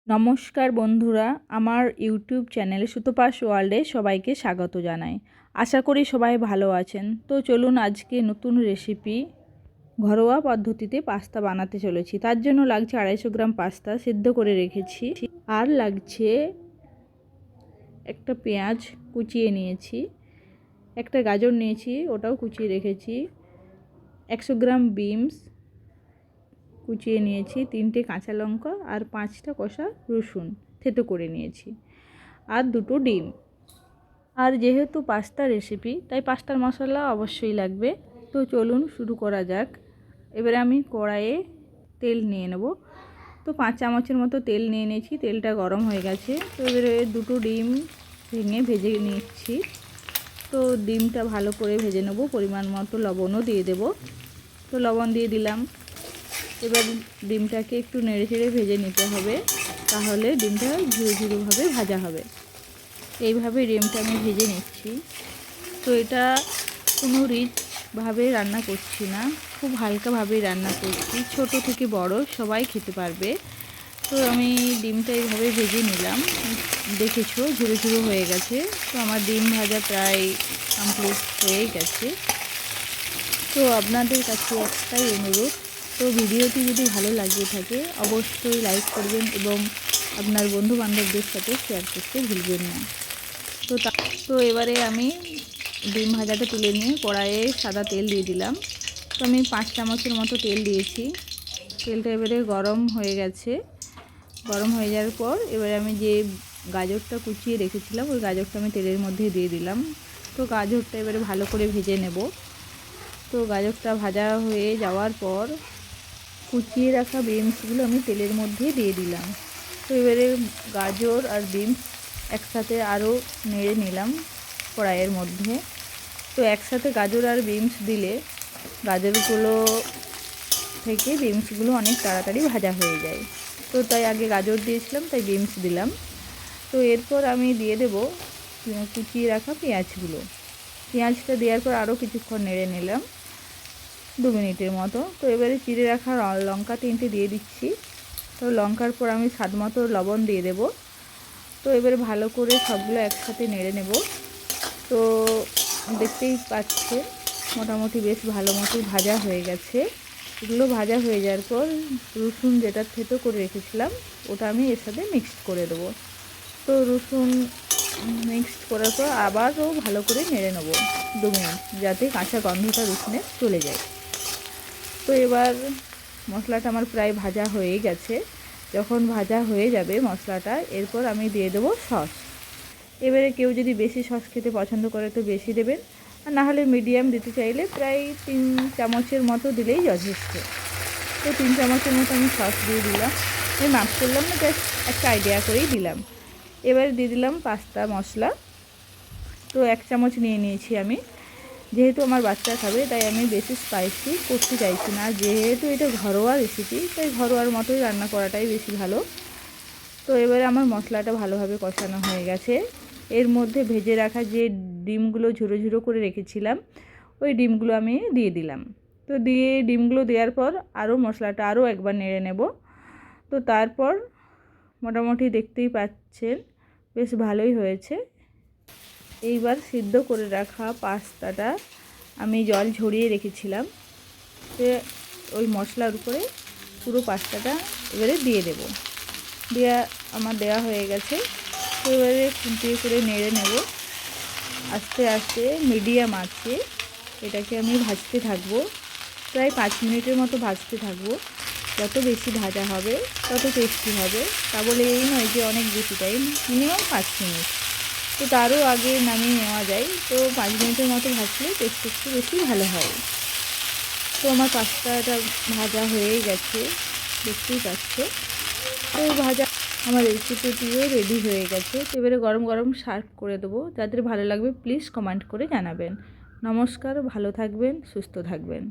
নমস্কার বন্ধুরা, আমার ইউটিউব চ্যানেল সুতোপাস ওয়ার্ল্ডে সবাইকে স্বাগত জানাই। আশা করি সবাই ভালো আছেন। তো চলুন আজকে নতুন রেসিপি ঘরোয়া পদ্ধতিতে পাস্তা বানাতে চলেছি। তার জন্য লাগছে 250 গ্রাম পাস্তা সিদ্ধ করে রেখেছি, আর লাগছে একটা পেঁয়াজ কুচিয়ে নিয়েছি, একটা গাজর নিয়েছি, ওটাও কুচিয়ে রেখেছি, 100 গ্রাম বিনস কুচিয়ে নিয়েছি, 3টে কাঁচা লঙ্কা আর 5টা কষা রসুন থেতো করে নিয়েছি, আর 2টো ডিম। আর যেহেতু পাস্তা রেসিপি তাই পাস্তার মশলা অবশ্যই লাগবে। তো চলুন শুরু করা যাক। এবারে আমি কড়াইয়ে তেল নিয়ে নেব। তো 5 চামচের মতো তেল নিয়ে নিয়েছি, তেলটা গরম হয়ে গেছে। তো এবারে 2টো ডিম ভেঙে ভেজে নিচ্ছি। তো ডিমটা ভালো করে ভেজে নেব, পরিমাণ মতো লবণও দিয়ে দেব। তো লবণ দিয়ে দিলাম। এবার ডিমটাকে একটু নেড়ে চেড়ে ভেজে নিতে হবে, তাহলে ডিমটা ঝুরো ঝুরোভাবে ভাজা হবে। এইভাবে ডিমটা আমি ভেজে নিচ্ছি। তো এটা কোনো রিচভাবে রান্না করছি না, খুব হালকাভাবেই রান্না করছি, ছোট থেকে বড় সবাই খেতে পারবে। তো আমি ডিমটা এইভাবে ভেজে নিলাম, দেখেছো ঝুরো ঝুরো হয়ে গেছে। তো আমার ডিম ভাজা প্রায় কমপ্লিট হয়ে গেছে। তো আপনাদের কাছে একটাই অনুরোধ, তো ভিডিওটি যদি ভালো লাগে থাকে অবশ্যই লাইক করবেন এবং আপনার বন্ধু বান্ধবদের সাথে শেয়ার করতে ভুলবেন না। তো এবারে আমি ডিম ভাজাটা তুলে নিয়ে কড়াইয়ে সাদা তেল দিয়ে দিলাম। তো আমি 5 চামচের মতো তেল দিয়েছি। তেলটা এবারে গরম হয়ে গেছে। গরম হয়ে যাওয়ার পর এবারে আমি যে গাজরটা কুচিয়ে রেখেছিলাম ওই গাজরটা আমি তেলের মধ্যে দিয়ে দিলাম। তো গাজরটা এবারে ভালো করে ভেজে নেব। তো গাজরটা ভাজা হয়ে যাওয়ার পর কুচিয়ে রাখা বিনসগুলো আমি তেলের মধ্যে দিয়ে দিলাম। তো এবারে গাজর আর বিনস একসাথে আরও নেড়ে নিলাম কড়াইয়ের মধ্যে। তো একসাথে গাজর আর বিনস দিলে গাজরগুলো থেকে বিনসগুলো অনেক তাড়াতাড়ি ভাজা হয়ে যায়। তো তাই আগে গাজর দিয়েছিলাম, তাই বিনস দিলাম। তো এরপর আমি দিয়ে দেব কুচিয়ে রাখা পেঁয়াজগুলো। পেঁয়াজটা দেওয়ার পর আরও কিছুক্ষণ নেড়ে নিলাম, 2 মিনিটের মতো। তো এবারে চিড়ে রাখা লঙ্কা 3টে দিয়ে দিচ্ছি। তো লঙ্কার পর আমি স্বাদ মতো লবণ দিয়ে দেব। তো এবারে ভালো করে সবগুলো একসাথে নেড়ে নেব। তো দেখতেই পাচ্ছেন মোটামুটি বেশ ভালো মতোই ভাজা হয়ে গেছে। এগুলো ভাজা হয়ে যাওয়ার পর রসুন যেটা থেতো করে রেখেছিলাম ওটা আমি এর সাথে মিক্সড করে দেবো। তো রসুন মিক্সড করার পর আবারও ভালো করে নেড়ে নেব 2 মিনিট, যাতে কাঁচা গন্ধটা রসুনের চলে যায়। তো এবার মশলাটা আমার প্রায় ভাজা হয়ে গেছে। যখন ভাজা হয়ে যাবে মশলাটা, এরপর আমি দিয়ে দেবো সস। এবারে কেউ যদি বেশি সস খেতে পছন্দ করে তো বেশি দেবেন, আর না হলে মিডিয়াম দিতে চাইলে প্রায় 3 চামচের মতো দিলেই যথেষ্ট। তো 3 চামচের মতো আমি সস দিয়ে দিলাম। আমি মাপ করলাম না, জাস্ট একটা আইডিয়া করেই দিলাম। এবারে দিয়ে দিলাম পাস্তা মশলা। তো 1 চামচ নিয়ে নিয়েছি আমি। যেহেতু আমার বাচ্চা খাবে তাই আমি বেশি স্পাইসি করতে চাইছি না, যেহেতু এটা ঘরোয়া রেসিপি তাই ঘরোয়ার মতোই রান্না করাটাই বেশি ভালো। তো এবারে আমার মশলাটা ভালোভাবে কষানো হয়ে গেছে। এর মধ্যে ভেজে রাখা যে ডিমগুলো ঝুরো ঝুরো করে রেখেছিলাম ওই ডিমগুলো আমি দিয়ে দিলাম। তো দিয়ে ডিমগুলো দেওয়ার পর আরও মশলাটা আরও একবার নেড়ে নেব। তো তারপর মোটামুটি দেখতেই পাচ্ছেন বেশ ভালোই হয়েছে। এইবার সিদ্ধ করে রাখা পাস্তাটা আমি জল ঝরিয়ে রেখেছিলাম, সে ওই মশলার উপরে পুরো পাস্তাটা এবারে দিয়ে দেব। আমার দেওয়া হয়ে গেছে। তো এবারে খুন্তিয়ে করে নেড়ে নেব আস্তে আস্তে মিডিয়াম আঁচে। এটাকে আমি ভাজতে থাকবো, প্রায় 5 মিনিটের মতো ভাজতে থাকবো। যত বেশি ভাজা হবে তত টেস্টি হবে। তা বলে এই নয় যে অনেক বেশি টাইম, মিনিমাম 5 মিনিট। তো তারও আগে নামিয়ে নেওয়া যায়। তো 5 মিনিটের মতো ভাজলে টেস্ট একটু বেশি ভালো হয়। তো আমার পাস্তাটা ভাজা হয়েই গেছে, দেখতেই পাচ্ছে। তো ভাজা আমার রেসিপিটিও রেডি হয়ে গেছে। তো এবারে গরম গরম সার্ভ করে দেবো। যাদের ভালো লাগবে প্লিজ কমেন্ট করে জানাবেন। নমস্কার, ভালো থাকবেন, সুস্থ থাকবেন।